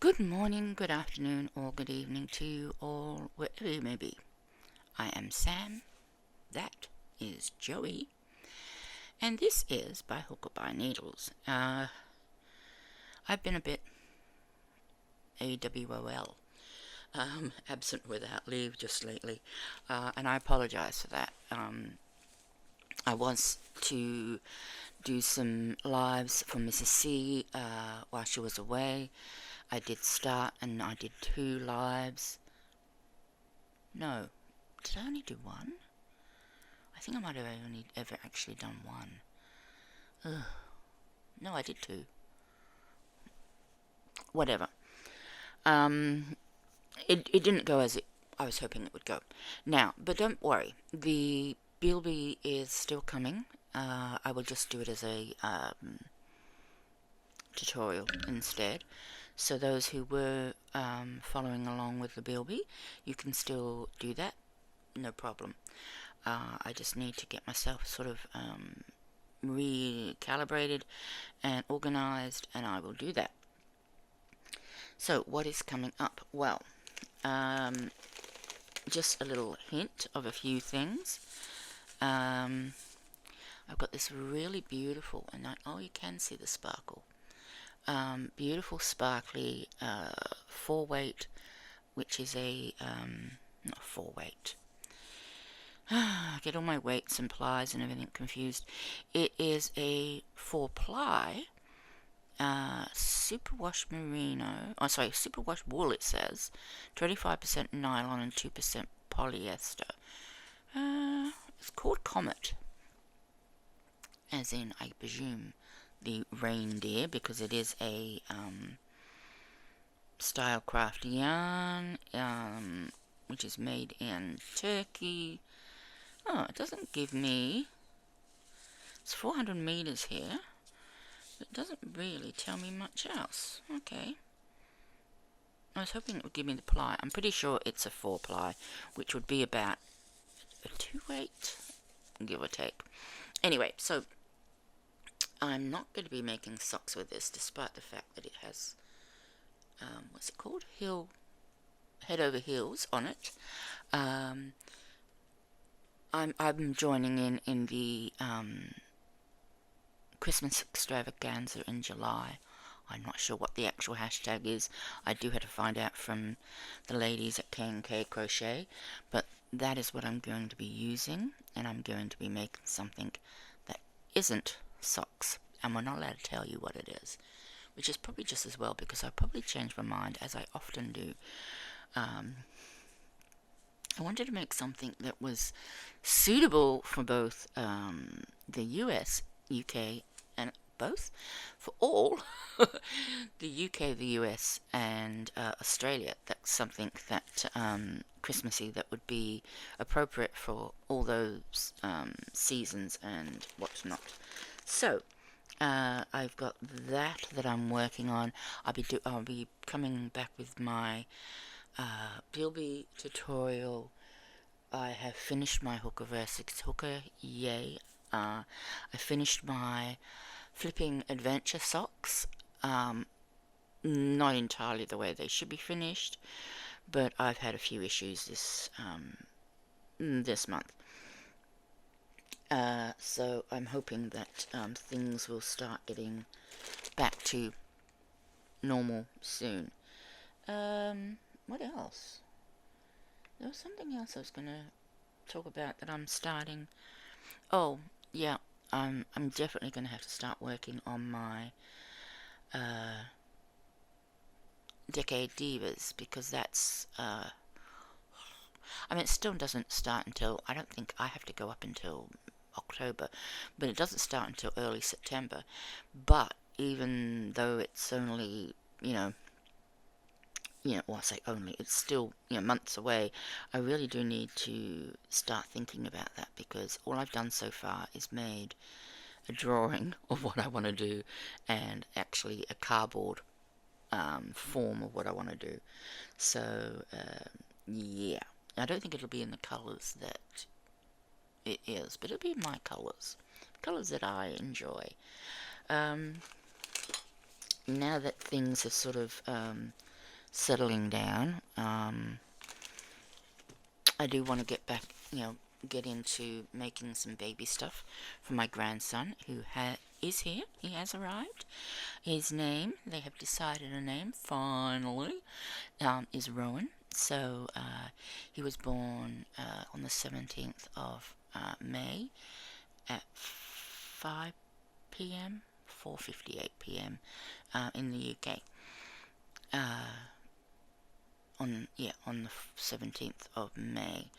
Good morning, good afternoon, or good evening to you all, wherever you may be. I am Sam, that is Joey, and this is By Hook or By Needles. I've been a bit AWOL, absent without leave just lately, and I apologise for that. I was to do some lives for Mrs. C while she was away. I did start and I did 2 lives. No, did I only do 1? I think I might have only ever actually done 1. Ugh. No, I did 2. Whatever. It didn't go as I was hoping it would go. Now, but don't worry. The Bilby is still coming. I will just do it as a tutorial instead. So those who were following along with the Bilby, you can still do that. No problem. I just need to get myself sort of recalibrated and organized, and I will do that. So what is coming up? Well, just a little hint of a few things. I've got this really beautiful, and you can see the sparkle. Beautiful sparkly 4-weight, which is a not 4-weight. I get all my weights and plies and everything confused. It is a 4-ply superwash merino. Oh, sorry, superwash wool. It says 25% nylon and 2% polyester. It's called Comet, as in, I presume, the reindeer, because it is a Stylecraft yarn, which is made in Turkey. Oh, it doesn't give me. It's 400 meters here. It doesn't really tell me much else. Okay. I was hoping it would give me the ply. I'm pretty sure it's a 4-ply, which would be about a 2-weight, give or take. Anyway, so I'm not going to be making socks with this, despite the fact that it has, what's it called? Head over heels on it. I'm joining in the Christmas extravaganza in July. I'm not sure what the actual hashtag is. I do have to find out from the ladies at K&K Crochet, but that is what I'm going to be using, and I'm going to be making something that isn't socks, and we're not allowed to tell you what it is, which is probably just as well, because I probably change my mind, as I often do. I wanted to make something that was suitable for both the US, UK, and both for all the UK, the US, and Australia. That's something that Christmassy that would be appropriate for all those seasons and whatnot. So I've got that I'm working on. I'll be coming back with my Bilby tutorial. I have finished my Hookerverse hooker, yay. I finished my flipping adventure socks. Not entirely the way they should be finished, but I've had a few issues this month. So I'm hoping that things will start getting back to normal soon. What else? There was something else I was going to talk about that I'm starting. Oh, yeah, I'm definitely going to have to start working on my Decade Divas, because that's, it still doesn't start until, I don't think I have to go up until October, but it doesn't start until early September. But even though it's only, well, I say only, it's still, months away, I really do need to start thinking about that, because all I've done so far is made a drawing of what I want to do, and actually a cardboard form of what I want to do. So, yeah, I don't think it'll be in the colours that it is, but it'll be my colours that I enjoy. Now that things have sort of settling down. I do want to get back, get into making some baby stuff for my grandson who is here. He has arrived. His name, they have decided a name, finally, is Rowan. So he was born on the 17th of May at 5 p.m., 4:58 p.m. In the UK. On the 17th of May,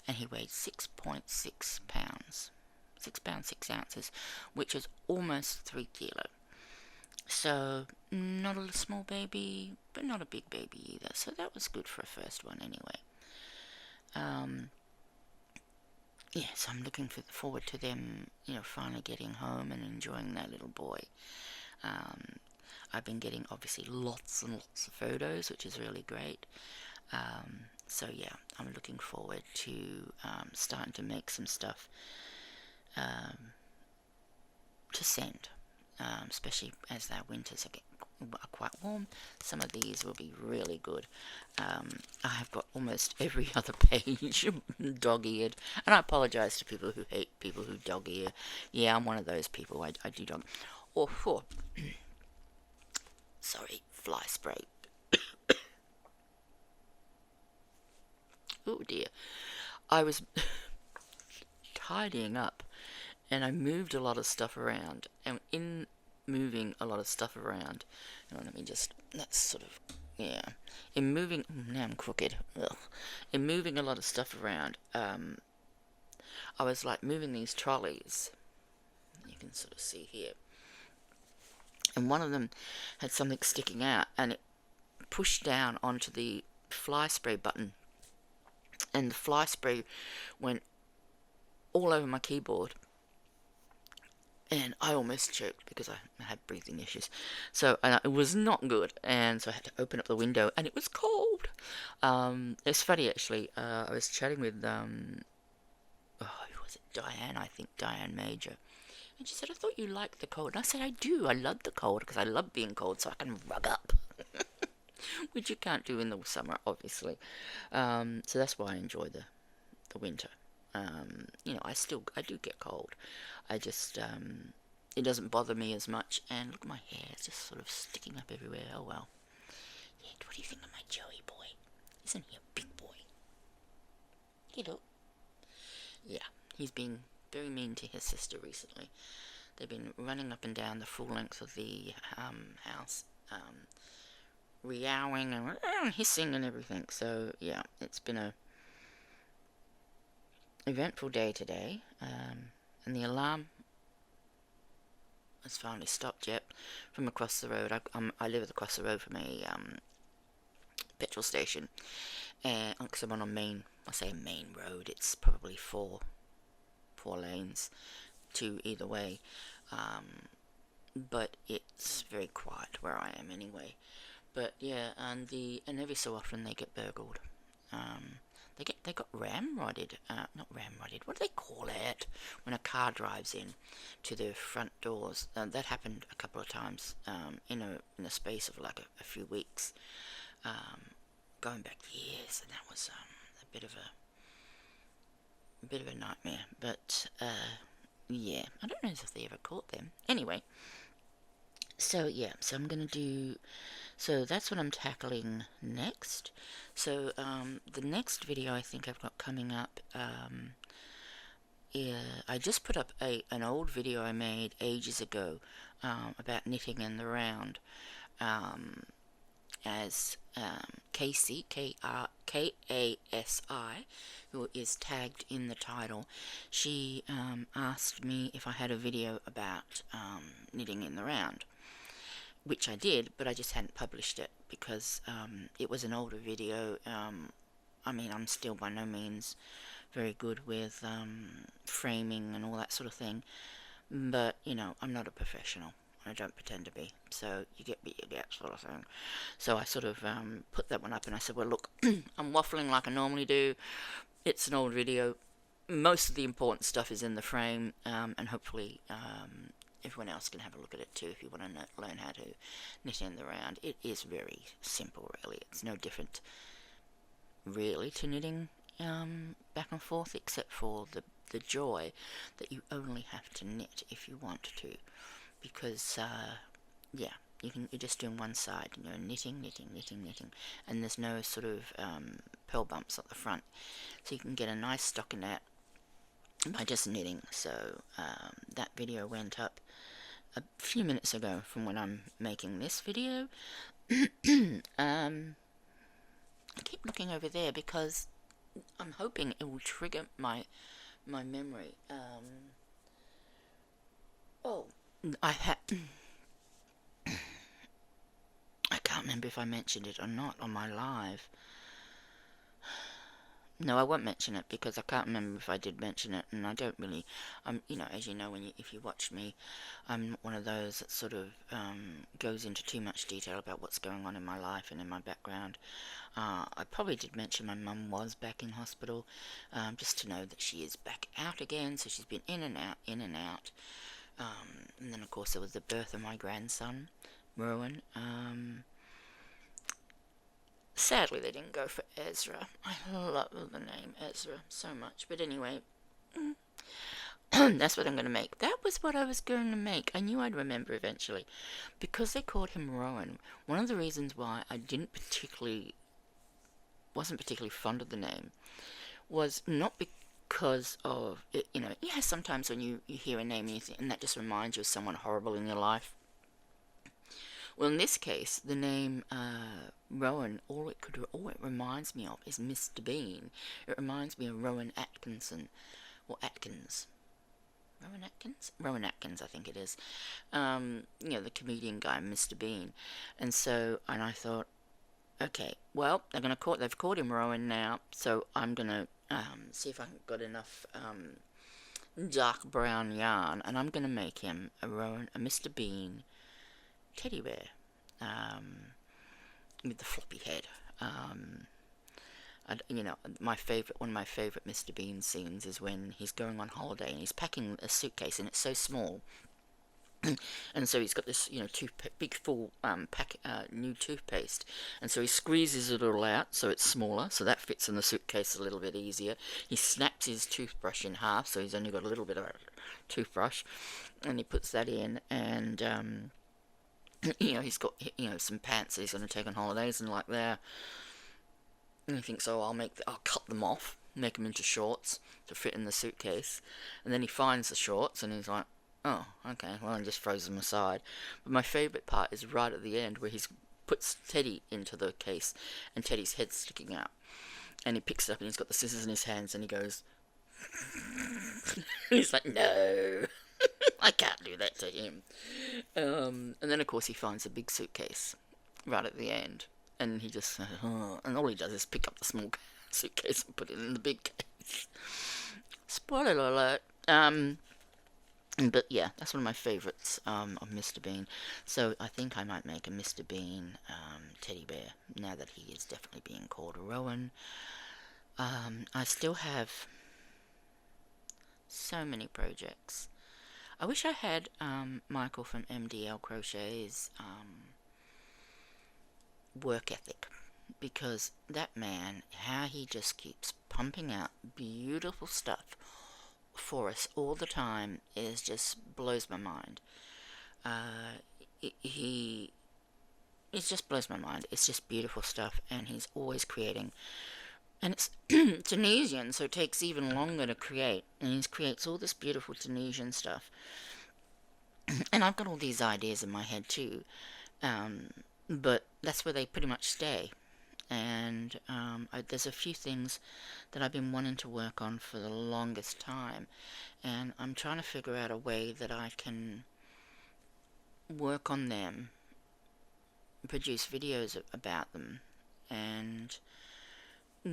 and he weighed 6.6 pounds, 6 pounds 6 ounces, which is almost 3 kilo. So not a small baby, but not a big baby either. So that was good for a first one anyway. So I'm looking forward to them, finally getting home and enjoying that little boy. I've been getting obviously lots and lots of photos, which is really great. So yeah, I'm looking forward to starting to make some stuff to send, especially as our winters are quite warm. Some of these will be really good. I have got almost every other page dog-eared, and I apologize to people who hate people who dog-ear. Yeah, I'm one of those people. I do dog. Oh, sorry, fly spray. Oh dear. I was tidying up and I moved a lot of stuff around. And in moving a lot of stuff around, let me just, that's sort of, yeah. In moving, now I'm crooked. Ugh. In moving a lot of stuff around, I was like moving these trolleys. You can sort of see here. And one of them had something sticking out and it pushed down onto the fly spray button. And the fly spray went all over my keyboard. And I almost choked because I had breathing issues. So it was not good. And so I had to open up the window and it was cold. It's funny actually. I was chatting with, who was it? Diane, I think. Diane Major. And she said, I thought you liked the cold. And I said, I do. I love the cold because I love being cold so I can rug up. Which you can't do in the summer, obviously. So that's why I enjoy the winter. I do get cold. I just, it doesn't bother me as much. And look, my hair is just sort of sticking up everywhere. Oh well. Yeah, what do you think of my Joey boy? Isn't he a big boy? Hey, look. Yeah, he's been very mean to his sister recently. They've been running up and down the full length of the house, meowing and hissing and everything. So yeah, it's been a eventful day today, and the alarm has finally stopped yet from across the road. I live across the road from a petrol station, and because I'm on a main road, it's probably four lanes, two either way, but it's very quiet where I am anyway. But yeah, and every so often they get burgled. They got ramrodded. Not ramrodded. What do they call it when a car drives in to their front doors? That happened a couple of times in a space of like a few weeks, going back years, and that was a bit of a nightmare. But yeah, I don't know if they ever caught them. Anyway, so yeah, so so that's what I'm tackling next. So the next video I think I've got coming up, I just put up an old video I made ages ago about knitting in the round, as Casey, K-A-S-I, who is tagged in the title. She asked me if I had a video about knitting in the round, which I did, but I just hadn't published it because it was an older video. I mean, I'm still by no means very good with framing and all that sort of thing, but I'm not a professional. I don't pretend to be, so you get what you get, sort of thing. So I sort of put that one up and I said, well look, I'm waffling like I normally do. It's an old video. Most of the important stuff is in the frame, and hopefully everyone else can have a look at it too if you want to learn how to knit in the round. It is very simple, really. It's no different, really, to knitting back and forth, except for the joy that you only have to knit if you want to, because yeah, you're just doing one side, and you're knitting, knitting, knitting, knitting, and there's no sort of purl bumps at the front, so you can get a nice stockinette by just knitting. So that video went up a few minutes ago from when I'm making this video. I keep looking over there because I'm hoping it will trigger my memory. Oh, I can't remember if I mentioned it or not on my live. No, I won't mention it because I can't remember if I did mention it, and I don't really. You know, as you know, if you watch me, I'm not one of those that sort of goes into too much detail about what's going on in my life and in my background. I probably did mention my mum was back in hospital, just to know that she is back out again. So she's been in and out, in and out. And then of course there was the birth of my grandson, Rowan. Sadly, they didn't go for Ezra. I love the name Ezra so much. But anyway, that's what I'm going to make. That was what I was going to make. I knew I'd remember eventually. Because they called him Rowan, one of the reasons why I wasn't particularly fond of the name was not because of, you know, yeah, sometimes when you hear a name and, and that just reminds you of someone horrible in your life. Well, in this case, the name Rowan, all it reminds me of is Mr. Bean. It reminds me of Rowan Atkinson, or Atkins. Rowan Atkins? Rowan Atkins, I think it is. You know, the comedian guy, Mr. Bean. And I thought, okay, well, they've called him Rowan now, so I'm gonna see if I can got enough dark brown yarn, and I'm gonna make him a Mr. Bean teddy bear, with the floppy head. You know, one of my favorite Mr. Bean scenes is when he's going on holiday and he's packing a suitcase, and it's so small, and so he's got this, you know, big full new toothpaste, and so he squeezes it all out so it's smaller, so that fits in the suitcase a little bit easier. He snaps his toothbrush in half, so he's only got a little bit of a toothbrush, and he puts that in, and you know, he's got, you know, some pants that he's going to take on holidays, and like there, and he thinks, oh, I'll cut them off, make them into shorts to fit in the suitcase, and then he finds the shorts, and he's like, oh, okay, well, and just throws them aside. But my favourite part is right at the end where he puts Teddy into the case, and Teddy's head's sticking out, and he picks it up, and he's got the scissors in his hands, and he goes, he's like, no. I can't do that to him. And then, of course, he finds a big suitcase right at the end. And he just, and all he does is pick up the small suitcase and put it in the big case. Spoiler alert. But yeah, that's one of my favourites of Mr. Bean. So I think I might make a Mr. Bean teddy bear, now that he is definitely being called Rowan. I still have so many projects. I wish I had Michael from MDL Crochet's work ethic, because that man, how he just keeps pumping out beautiful stuff for us all the time, is just blows my mind. It just blows my mind. It's just beautiful stuff, and he's always creating. And it's Tunisian, so it takes even longer to create. And he creates all this beautiful Tunisian stuff. And I've got all these ideas in my head too. But that's where they pretty much stay. And there's a few things that I've been wanting to work on for the longest time. And I'm trying to figure out a way that I can work on them, produce videos about them, and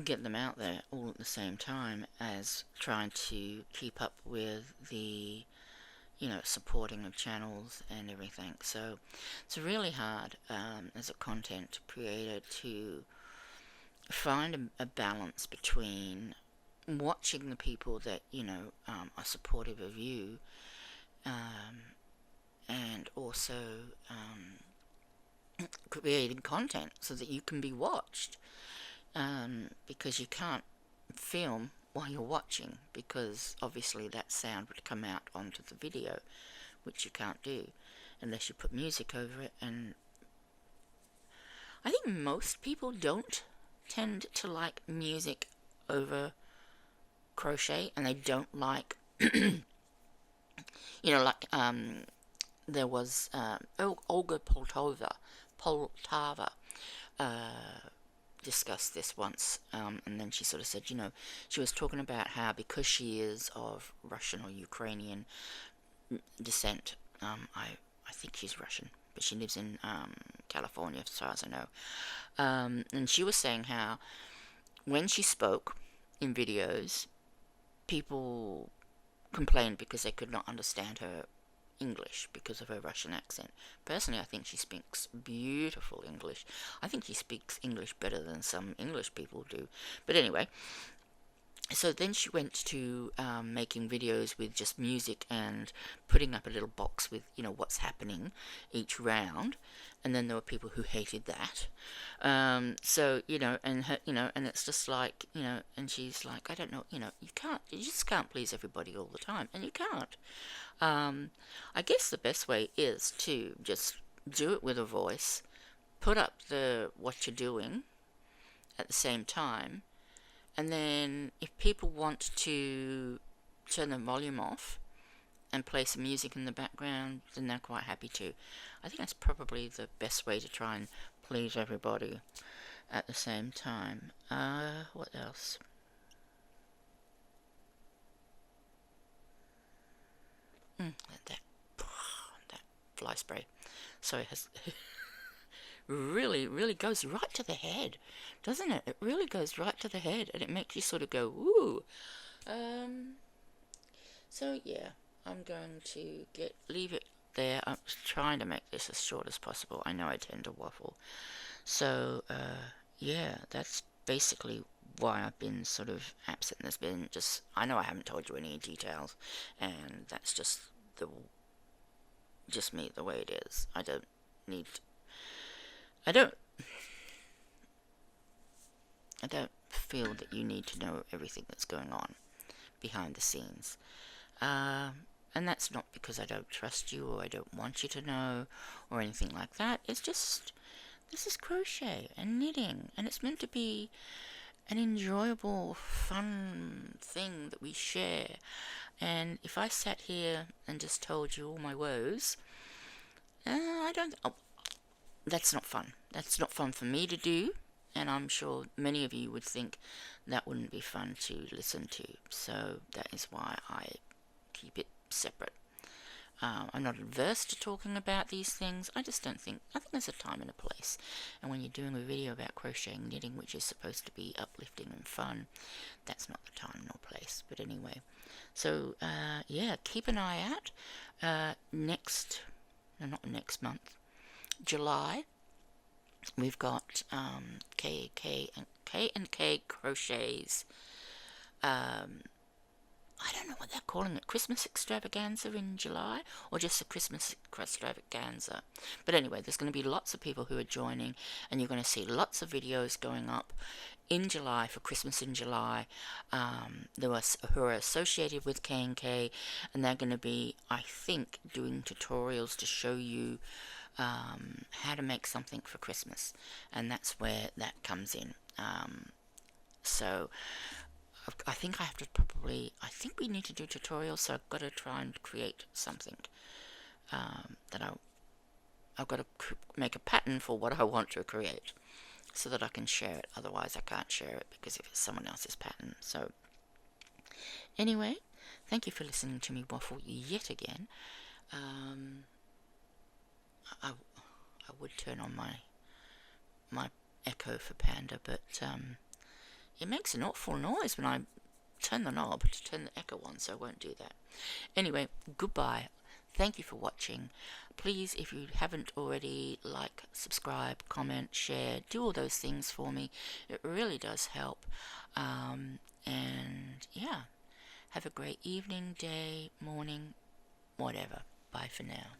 get them out there all at the same time as trying to keep up with the, you know, supporting of channels and everything. So it's really hard as a content creator to find a balance between watching the people that, you know, are supportive of you, and also creating content so that you can be watched, because you can't film while you're watching, because obviously that sound would come out onto the video, which you can't do unless you put music over it. And I think most people don't tend to like music over crochet, and they don't like like there was Olga Poltava discussed this once, and then she sort of said, she was talking about how, because she is of Russian or Ukrainian descent, I think she's Russian, but she lives in California, as far as I know, and she was saying how when she spoke in videos, people complained because they could not understand her English because of her Russian accent. Personally, I think she speaks beautiful English. I think she speaks English better than some English people do. But anyway, so then she went to making videos with just music and putting up a little box with what's happening each round, and then there were people who hated that. So and her, and it's just like and she's like, I don't know, you just can't please everybody all the time, and you can't. I guess the best way is to just do it with a voice, put up the what you're doing at the same time, and then if people want to turn the volume off and play some music in the background, then they're quite happy to. I think that's probably the best way to try and please everybody at the same time. What else? That fly spray. So it has really, really goes right to the head, doesn't it? It really goes right to the head, and it makes you sort of go, ooh. So yeah, I'm going to leave it there. I'm trying to make this as short as possible. I know I tend to waffle. So, yeah, that's basically why I've been sort of absent. There's been I know I haven't told you any details, and that's just me, the way it is. Need, I don't, I don't feel that you need to know everything that's going on behind the scenes. And that's not because I don't trust you or I don't want you to know or anything like that. It's just, this is crochet and knitting, and it's meant to be an enjoyable, fun thing that we share. And if I sat here and just told you all my woes, I don't. Oh, that's not fun. That's not fun for me to do, and I'm sure many of you would think that wouldn't be fun to listen to. So that is why I keep it separate. I'm not adverse to talking about these things. I think there's a time and a place. And when you're doing a video about crochet and knitting, which is supposed to be uplifting and fun, that's not the time nor place. But anyway, so yeah, keep an eye out. Not next month, July, we've got K&K Crochets. I don't know what they're calling it, Christmas extravaganza in July, or just a Christmas extravaganza. But anyway, there's going to be lots of people who are joining, and you're going to see lots of videos going up in July for Christmas in July. Who are associated with K&K, and they're going to be, I think, doing tutorials to show you how to make something for Christmas, and that's where that comes in. So I think I think we need to do tutorials, so I've got to try and create something I've got to make a pattern for what I want to create so that I can share it. Otherwise I can't share it because if it's someone else's pattern. So anyway, thank you for listening to me waffle yet again. I would turn on my echo for Panda, but it makes an awful noise when I turn the knob to turn the echo on, so I won't do that. Anyway, goodbye. Thank you for watching. Please, if you haven't already, like, subscribe, comment, share, do all those things for me. It really does help. And yeah, have a great evening, day, morning, whatever. Bye for now.